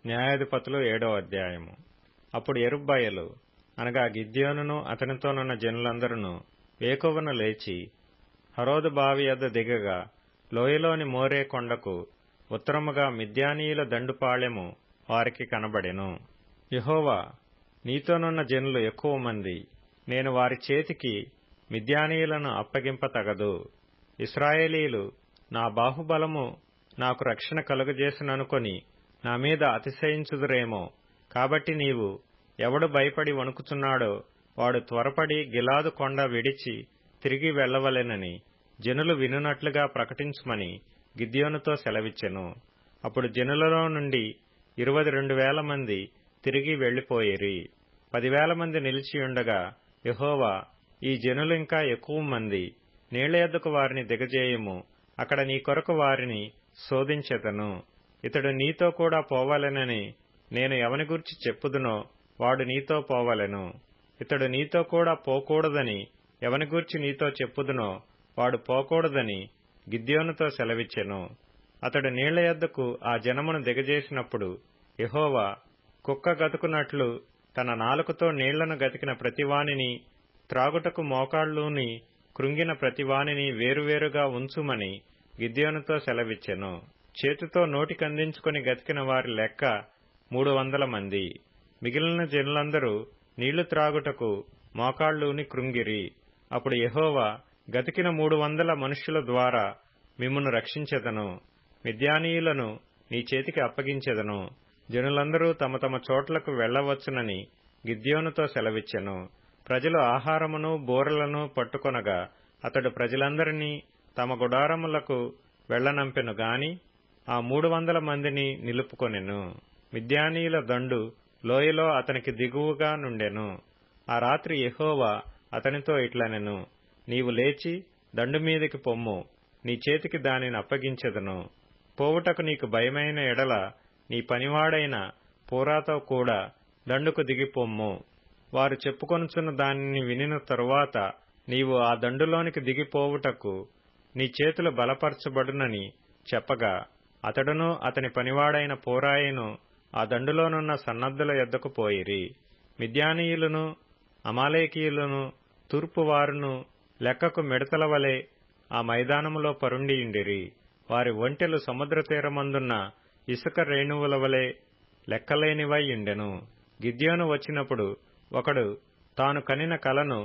న్యాయాధిపతులు 7వ అధ్యాయము. అప్పుడు యెరుబ్బయలు అనగా గిద్యోనును అతనితోనున్న జనులందరూ వేకువన లేచి హరోదు బావి యొద్ద దిగగా లోయలోని మోరే కొండకు ఉత్తరముగా మిద్యానీయుల దండుపాళెము వారికి కనబడెను. యెహోవా, నీతోనున్న జనులు ఎక్కువ మంది, నేను వారి చేతికి మిద్యానీయులను అప్పగింపతగదు. ఇశ్రాయేలీయులు నా బాహుబలము నాకు రక్షణ కలుగజేసిననుకొని నా మీద అతిశయించుదురేమో. కాబట్టి నీవు ఎవడు భయపడి వణుకుచున్నాడో వాడు త్వరపడి గిలాదు కొండ విడిచి తిరిగి వెళ్లవలెనని జనులు వినునట్లుగా ప్రకటించుమని గిద్యోనుతో సెలవిచ్చెను. అప్పుడు జనులలో నుండి 22,000 మంది తిరిగి వెళ్లిపోయిరి. 10,000 మంది నిలిచియుండగా యెహోవా, ఈ జనులింకా ఎక్కువ మంది, నీళ్ల యొద్దకు వారిని దిగజేయుము, అక్కడ నీ కొరకు వారిని శోధించెదను. ఇతడు నీతో కూడా పోవలెనని నేను ఎవని గూర్చి చెప్పుదునో వాడు నీతో పోవలెను. ఇతడు నీతో కూడా పోకూడదని ఎవని గూర్చి నీతో చెప్పుదునో వాడు పోకూడదని గిద్యోనుతో సెలవిచ్చెను. అతడు నీళ్ల యొద్దకు ఆ జనమును దిగజేసినప్పుడు యెహోవా కుక్క గతుకున్నట్లు తన నాలుకతో నీళ్లను గతికిన ప్రతివానిని, త్రాగుటకు మోకాళ్ళూని కృంగిన ప్రతివానిని వేరువేరుగా ఉంచుమని గిద్యోనుతో సెలవిచ్చెను. చేతితో నోటికందించుకొని గతికిన వారి లెక్క 300 మంది. మిగిలిన జనులందరూ నీళ్లు త్రాగుటకు మోకాళ్ళూని కృంగిరి. అప్పుడు యెహోవా, గతికిన 300 మనుష్యుల ద్వారా మిమ్మును రక్షించెదను, మిద్యానీయులను నీ చేతికి అప్పగించెదను. జనులందరూ తమ తమ చోట్లకు వెళ్లవచ్చునని గిద్యోనుతో సెలవిచ్చెను. ప్రజలు ఆహారమును బూరలను పట్టుకొనగా అతడు ప్రజలందరినీ తమ గుడారములకు వెళ్లనంపెను గాని ఆ 300 మందిని నిలుపుకొనెను. మిద్యానీయుల దండు లోయలో అతనికి దిగువగా నుండెను. ఆ రాత్రి యెహోవా అతనితో ఇట్లనెను, నీవు లేచి దండు మీదికి పొమ్ము, నీ చేతికి దానిని అప్పగించెదను. పోవుటకు నీకు భయమైన ఎడల నీ పనివాడైన పూరాతో కూడా దండుకు దిగిపొమ్ము. వారు చెప్పుకొనుచున్న దానిని వినిన తరువాత నీవు ఆ దండులోనికి దిగిపోవుటకు నీ చేతులు బలపరచబడునని చెప్పగా అతడును అతని పనివాడైన పూరాయను ఆ దండులోనున్న సన్నద్ధుల యొద్దకు పోయిరి. మిద్యానీయులను అమాలేకీయులను తూర్పువారును లెక్కకు మిడతల వలె ఆ మైదానములో పరుండియుండిరి. వారి ఒంటెలు సముద్ర తీరమందున్న ఇసుక రేణువుల వలె లెక్కలేనివై ఉండెను. గిద్యోను వచ్చినప్పుడు ఒకడు తాను కనిన కలను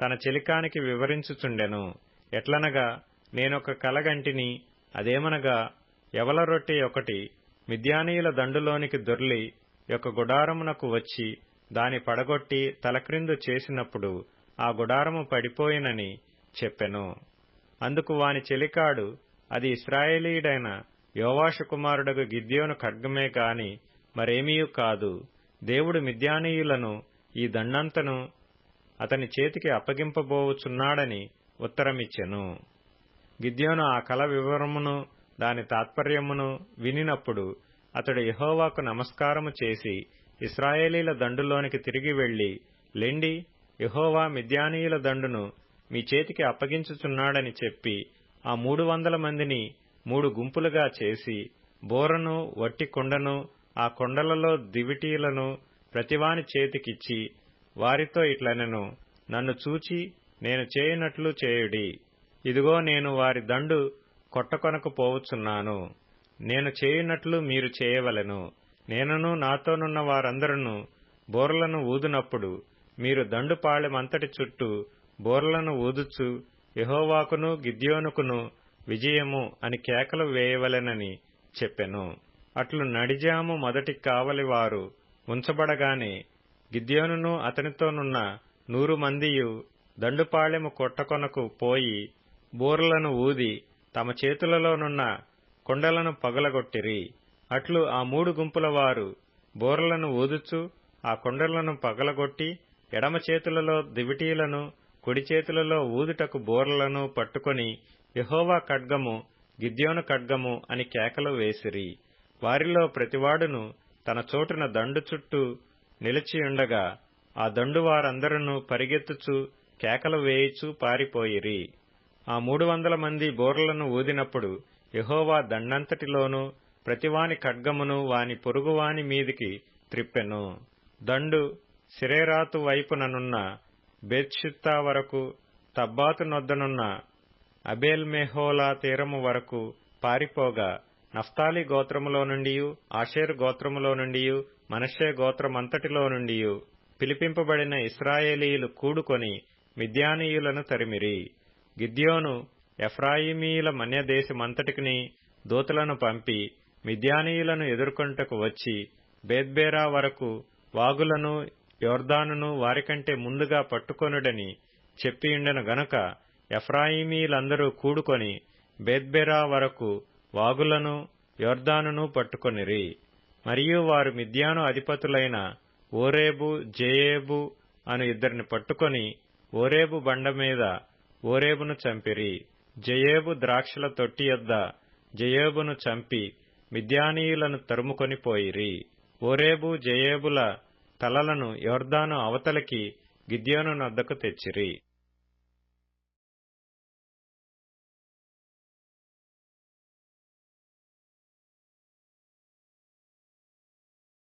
తన చెలికానికి వివరించుచుండెను. ఎట్లనగా, నేనొక కలగంటిని, అదేమనగా, యవల రొట్టె ఒకటి మిద్యానీయుల దండులోనికి దొర్లి ఒక గుడారమునకు వచ్చి దాని పడగొట్టి తలక్రిందు చేసినప్పుడు ఆ గుడారము పడిపోయినని చెప్పెను. అందుకు వాని చెలికాడు, అది ఇశ్రాయేలీయుడైన యోవాషు కుమారుడగు గిద్యోను ఖడ్గమే కాని మరేమీయూ కాదు. దేవుడు మిద్యానీయులను ఈ దండంతను అతని చేతికి అప్పగింపబోవుచున్నాడని ఉత్తరమిచ్చెను. గిద్యోను ఆ కల వివరమును దాని తాత్పర్యమును వినినప్పుడు అతడు యెహోవాకు నమస్కారము చేసి ఇశ్రాయేలీల దండులోనికి తిరిగి వెళ్లి, లెండి, యెహోవా మిద్యానీయుల దండును మీ చేతికి అప్పగించుచున్నాడని చెప్పి ఆ 300 మందిని 3 గుంపులుగా చేసి బోరను వట్టి కుండను ఆ కొండలలో దివిటీలను ప్రతివాని చేతికిచ్చి వారితో ఇట్లనెను, నన్ను చూచి నేను చేయనట్లు చేయుడి. ఇదిగో నేను వారి దండు కొట్టకొనకు పోవుచున్నాను. నేను చేయునట్లు మీరు చేయవలెను. నేనును నాతోనున్న వారందరూ బోర్లను ఊదునప్పుడు మీరు దండుపాళెమంతటి చుట్టూ బోర్లను ఊదుచు యెహోవాకును గిద్యోనుకును విజయము అని కేకలు వేయవలెనని చెప్పెను. అట్లు నడిజాము మొదటి కావలివారు ఉంచబడగానే గిద్యోనును అతనితోనున్న 100 మందియు దండుపాళెము కొట్టకొనకు పోయి బోర్లను ఊది తమ చేతులలోనున్న కొండలను పగలగొట్టిరి. అట్లు ఆ 3 గుంపుల వారు బోర్లను ఊదుచు ఆ కొండలను పగలగొట్టి ఎడమ చేతులలో దివిటీలను కుడి చేతులలో ఊదుటకు బోర్లను పట్టుకొని యెహోవా ఖడ్గము గిద్యోను ఖడ్గము అని కేకలు వేసిరి. వారిలో ప్రతివాడును తన చోటున దండు చుట్టూ నిలిచియుండగా ఆ దండు వారందరూ పరిగెత్తుచు కేకలు వేయిచు పారిపోయిరి. ఆ 300 మంది బోర్లను ఊదినప్పుడు యెహోవా దండంతటిలోనూ ప్రతివాని ఖడ్గమును వాని పొరుగువాని మీదికి త్రిప్పెను. దండు సిరేరాతు వైపుననున్న బేత్షిత్తా వరకు, తబ్బాతు నొద్దనున్న అబేల్మెహోలా తీరము వరకు పారిపోగా, నఫ్తాలి గోత్రములో నుండియు, ఆషేరు గోత్రములో నుండియు, మనష్షే గోత్రమంతటిలో నుండియు పిలిపింపబడిన ఇశ్రాయేలీయులు కూడుకొని మిద్యానీయులను తరిమిరి. గిద్యోను ఎఫ్రాయిమీల మన్యదేశమంతటికిని దూతలను పంపి మిద్యానీయులను ఎదుర్కొంటకు వచ్చి బేత్బేరా వరకు వాగులను యొర్దానును వారికంటే ముందుగా పట్టుకొనుడని చెప్పియుండెను గనుక ఎఫ్రాయిమీలందరూ కూడుకొని బేత్బేరా వరకు వాగులను యొర్దానును పట్టుకొనిరి. మరియు వారు మిద్యాను అధిపతులైన ఓరేబు, జేయేబు అను ఇద్దరిని పట్టుకొని ఓరేబు బండ మీద ఓరేబును చంపిరి. జయేబు ద్రాక్షల తొట్టి యొద్ద జయేబును చంపి మిద్యానీయులను తరుముకొని పోయిరి. ఓరేబు, జయేబుల తలలను యొర్దాను అవతలికి గిద్యోను నొద్దకు తెచ్చిరి.